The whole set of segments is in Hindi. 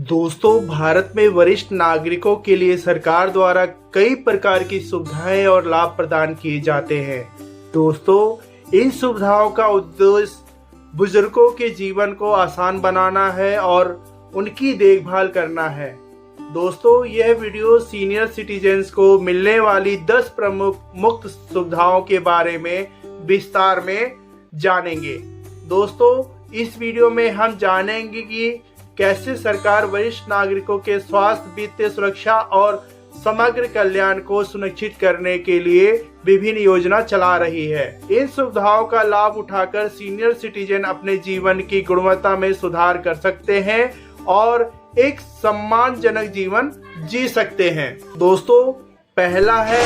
दोस्तों, भारत में वरिष्ठ नागरिकों के लिए सरकार द्वारा कई प्रकार की सुविधाएं और लाभ प्रदान किए जाते हैं। दोस्तों, इन सुविधाओं का उद्देश्य बुजुर्गों के जीवन को आसान बनाना है और उनकी देखभाल करना है। दोस्तों, यह वीडियो सीनियर सिटीजन्स को मिलने वाली 10 प्रमुख मुफ्त सुविधाओं के बारे में विस्तार में जानेंगे। दोस्तों, इस वीडियो में हम जानेंगे कि कैसे सरकार वरिष्ठ नागरिकों के स्वास्थ्य, वित्तीय सुरक्षा और समग्र कल्याण को सुनिश्चित करने के लिए विभिन्न योजना चला रही है। इन सुविधाओं का लाभ उठाकर सीनियर सिटीजन अपने जीवन की गुणवत्ता में सुधार कर सकते हैं और एक सम्मानजनक जीवन जी सकते हैं। दोस्तों, पहला है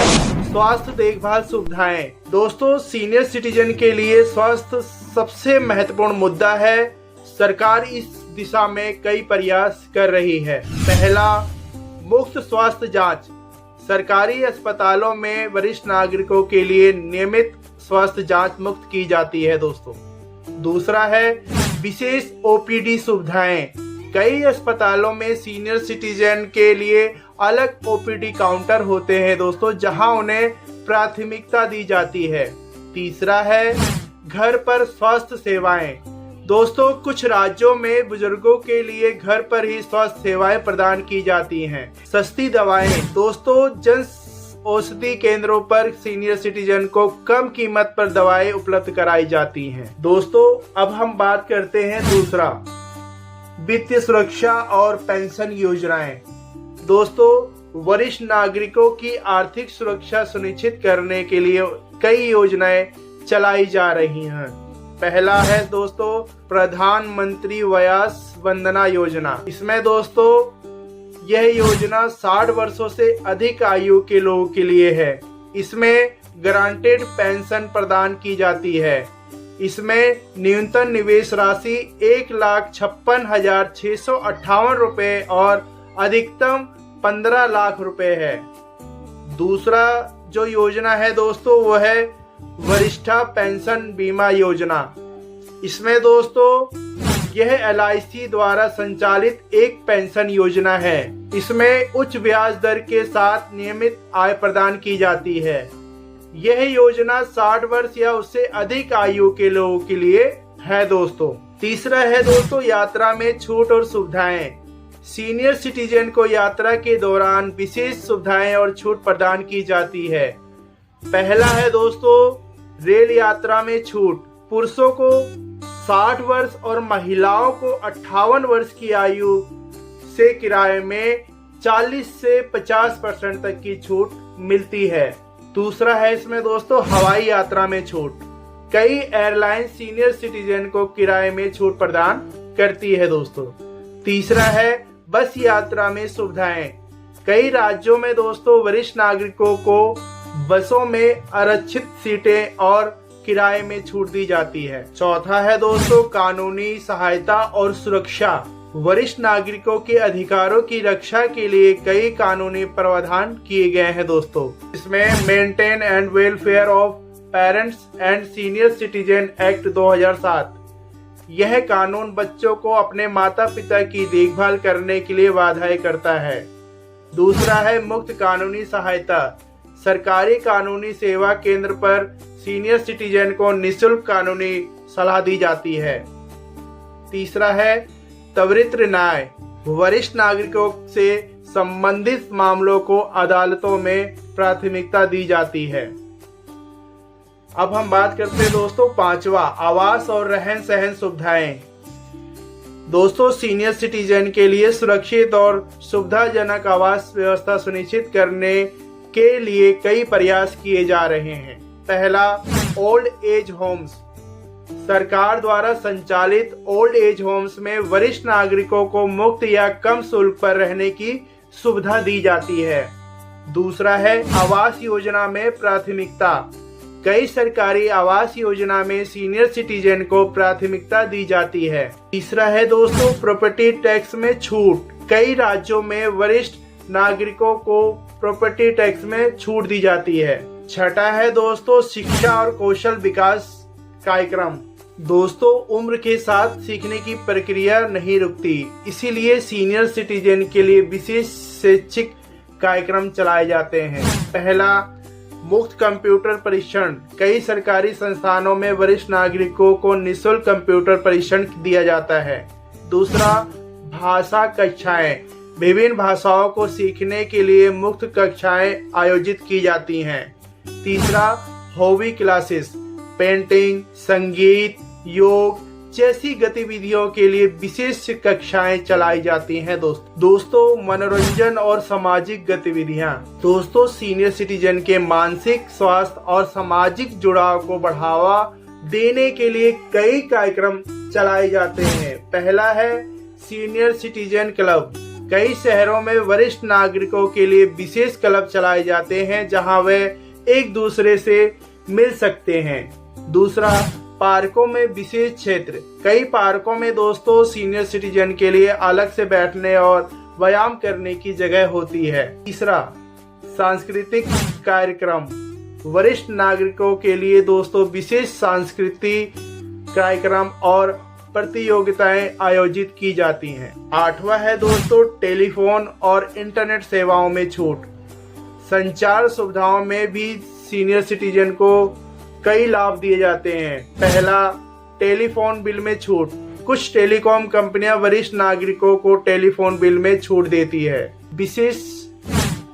स्वास्थ्य देखभाल सुविधाएं। दोस्तों, सीनियर सिटीजन के लिए स्वास्थ्य सबसे महत्वपूर्ण मुद्दा है। सरकार इस दिशा में कई प्रयास कर रही है। पहला, मुफ्त स्वास्थ्य जांच। सरकारी अस्पतालों में वरिष्ठ नागरिकों के लिए नियमित स्वास्थ्य जांच मुफ्त की जाती है। दोस्तों, दूसरा है विशेष ओपीडी सुविधाएं। कई अस्पतालों में सीनियर सिटीजन के लिए अलग ओपीडी काउंटर होते हैं दोस्तों, जहां उन्हें प्राथमिकता दी जाती है। तीसरा है घर पर स्वास्थ्य सेवाएं। दोस्तों, कुछ राज्यों में बुजुर्गों के लिए घर पर ही स्वास्थ्य सेवाएं प्रदान की जाती हैं। सस्ती दवाएं। दोस्तों, जन औषधि केंद्रों पर सीनियर सिटीजन को कम कीमत पर दवाएं उपलब्ध कराई जाती हैं। दोस्तों, अब हम बात करते हैं दूसरा, वित्तीय सुरक्षा और पेंशन योजनाएं। दोस्तों, वरिष्ठ नागरिकों की आर्थिक सुरक्षा सुनिश्चित करने के लिए कई योजनाएं चलाई जा रही हैं। पहला है दोस्तों प्रधानमंत्री वयास वंदना योजना। इसमें दोस्तों यह योजना 60 वर्षों से अधिक आयु के लोगों के लिए है। इसमें गारंटेड पेंशन प्रदान की जाती है। इसमें न्यूनतम निवेश राशि 1,56,658 रुपए और अधिकतम 15 लाख रुपए है। दूसरा जो योजना है दोस्तों वो है वरिष्ठा पेंशन बीमा योजना। इसमें दोस्तों यह LIC द्वारा संचालित एक पेंशन योजना है। इसमें उच्च ब्याज दर के साथ नियमित आय प्रदान की जाती है। यह योजना 60 वर्ष या उससे अधिक आयु के लोगों के लिए है। दोस्तों, तीसरा है दोस्तों यात्रा में छूट और सुविधाएं। सीनियर सिटीजन को यात्रा के दौरान विशेष सुविधाएं और छूट प्रदान की जाती है। पहला है दोस्तों रेल यात्रा में छूट। पुरुषों को 60 वर्ष और महिलाओं को 58 वर्ष की आयु से किराए में 40 से 50% तक की छूट मिलती है। दूसरा है इसमें दोस्तों हवाई यात्रा में छूट। कई एयरलाइन सीनियर सिटीजन को किराए में छूट प्रदान करती है। दोस्तों, तीसरा है बस यात्रा में सुविधाएं। कई राज्यों में दोस्तों वरिष्ठ नागरिकों को बसों में आरक्षित सीटें और किराए में छूट दी जाती है। चौथा है दोस्तों कानूनी सहायता और सुरक्षा। वरिष्ठ नागरिकों के अधिकारों की रक्षा के लिए कई कानूनी प्रावधान किए गए हैं। दोस्तों, इसमें maintain and welfare of parents and senior citizen act 2007। यह कानून बच्चों को अपने माता पिता की देखभाल करने के लिए बाधाएं करता है। दूसरा है मुफ्त कानूनी सहायता। सरकारी कानूनी सेवा केंद्र पर सीनियर सिटीजन को निःशुल्क कानूनी सलाह दी जाती है। तीसरा है त्वरित न्याय। वरिष्ठ नागरिकों से संबंधित मामलों को अदालतों में प्राथमिकता दी जाती है। अब हम बात करते हैं दोस्तों पांचवा, आवास और रहन सहन सुविधाएं। दोस्तों, सीनियर सिटीजन के लिए सुरक्षित और सुविधाजनक आवास व्यवस्था सुनिश्चित करने के लिए कई प्रयास किए जा रहे हैं। पहला, ओल्ड एज होम्स। सरकार द्वारा संचालित ओल्ड एज होम्स में वरिष्ठ नागरिकों को मुफ्त या कम शुल्क पर रहने की सुविधा दी जाती है। दूसरा है आवास योजना में प्राथमिकता। कई सरकारी आवास योजना में सीनियर सिटीजन को प्राथमिकता दी जाती है। तीसरा है दोस्तों प्रॉपर्टी टैक्स में छूट। कई राज्यों में वरिष्ठ नागरिकों को प्रॉपर्टी टैक्स में छूट दी जाती है। छठा है दोस्तों शिक्षा और कौशल विकास कार्यक्रम। दोस्तों उम्र के साथ सीखने की प्रक्रिया नहीं रुकती, इसीलिए सीनियर सिटीजन के लिए विशेष शैक्षिक कार्यक्रम चलाए जाते हैं। पहला, मुफ्त कंप्यूटर प्रशिक्षण। कई सरकारी संस्थानों में वरिष्ठ नागरिकों को निःशुल्क कंप्यूटर प्रशिक्षण दिया जाता है। दूसरा, भाषा कक्षाएं। विभिन्न भाषाओं को सीखने के लिए मुफ्त कक्षाएं आयोजित की जाती हैं। तीसरा, हॉबी क्लासेस। पेंटिंग, संगीत, योग जैसी गतिविधियों के लिए विशेष कक्षाएं चलाई जाती हैं। दोस्तों मनोरंजन और सामाजिक गतिविधियां। दोस्तों सीनियर सिटीजन के मानसिक स्वास्थ्य और सामाजिक जुड़ाव को बढ़ावा देने के लिए कई कार्यक्रम चलाए जाते हैं। पहला है सीनियर सिटीजन क्लब। कई शहरों में वरिष्ठ नागरिकों के लिए विशेष क्लब चलाए जाते हैं जहां वे एक दूसरे से मिल सकते हैं। दूसरा, पार्कों में विशेष क्षेत्र। कई पार्कों में दोस्तों सीनियर सिटीजन के लिए अलग से बैठने और व्यायाम करने की जगह होती है। तीसरा, सांस्कृतिक कार्यक्रम। वरिष्ठ नागरिकों के लिए दोस्तों विशेष सांस्कृतिक कार्यक्रम और प्रतियोगिताएं आयोजित की जाती हैं। आठवां है दोस्तों टेलीफोन और इंटरनेट सेवाओं में छूट। संचार सुविधाओं में भी सीनियर सिटीजन को कई लाभ दिए जाते हैं। पहला, टेलीफोन बिल में छूट। कुछ टेलीकॉम कंपनियां वरिष्ठ नागरिकों को टेलीफोन बिल में छूट देती है। विशेष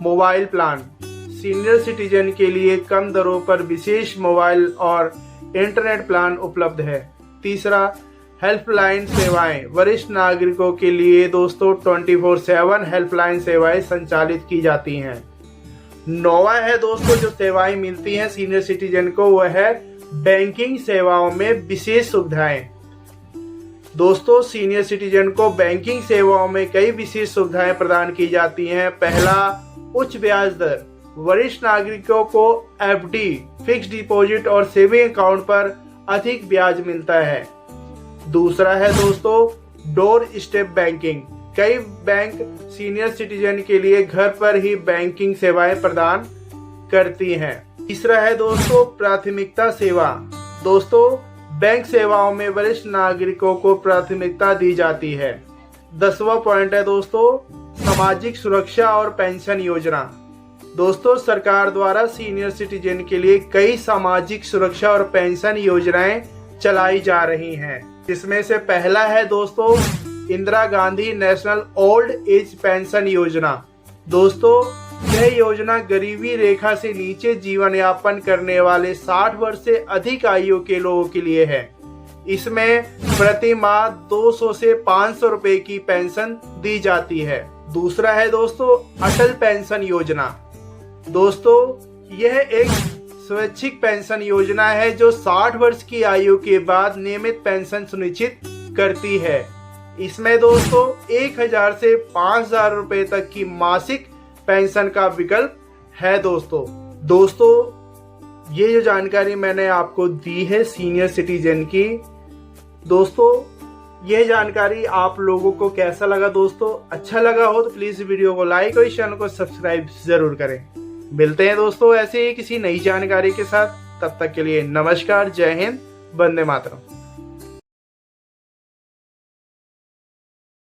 मोबाइल प्लान। सीनियर सिटीजन के लिए कम दरों पर विशेष मोबाइल और इंटरनेट प्लान उपलब्ध है। तीसरा, हेल्पलाइन सेवाएं। वरिष्ठ नागरिकों के लिए दोस्तों 24/7 हेल्पलाइन सेवाएं संचालित की जाती हैं। नौवां है दोस्तों जो सेवाएं मिलती हैं सीनियर सिटीजन को, वह है बैंकिंग सेवाओं में विशेष सुविधाएं। दोस्तों सीनियर सिटीजन को बैंकिंग सेवाओं में कई विशेष सुविधाएं प्रदान की जाती हैं। पहला, उच्च ब्याज दर। वरिष्ठ नागरिकों को एफडी, फिक्स्ड डिपॉजिट और सेविंग अकाउंट पर अधिक ब्याज मिलता है। दूसरा है दोस्तों डोर स्टेप बैंकिंग। कई बैंक सीनियर सिटीजन के लिए घर पर ही बैंकिंग सेवाएं प्रदान करती हैं। तीसरा है दोस्तों प्राथमिकता सेवा। दोस्तों बैंक सेवाओं में वरिष्ठ नागरिकों को प्राथमिकता दी जाती है। 10वां पॉइंट है दोस्तों सामाजिक सुरक्षा और पेंशन योजना। दोस्तों सरकार द्वारा सीनियर सिटीजन के लिए कई सामाजिक सुरक्षा और पेंशन योजनाएं चलाई जा रही हैं, जिसमें से पहला है दोस्तों Indira Gandhi national old age pension योजना। दोस्तों यह योजना गरीबी रेखा से नीचे जीवन यापन करने वाले 60 वर्ष से अधिक आयु के लोगों के लिए है। इसमें प्रति माह 200 से 500 रुपए की पेंशन दी जाती है। दूसरा है दोस्तों अटल पेंशन योजना। दोस्तों यह एक स्वैच्छिक पेंशन योजना है जो 60 वर्ष की आयु के बाद नियमित पेंशन सुनिश्चित करती है। इसमें दोस्तों 1000 से 5000 रुपए तक की मासिक पेंशन का विकल्प है। दोस्तों ये जो जानकारी मैंने आपको दी है सीनियर सिटीजन की, दोस्तों यह जानकारी आप लोगों को कैसा लगा? दोस्तों अच्छा लगा हो तो प्लीज वीडियो को लाइक और चैनल को सब्सक्राइब जरूर करें। मिलते हैं दोस्तों ऐसे ही किसी नई जानकारी के साथ। तब तक के लिए नमस्कार, जय हिंद, वंदे मातरम।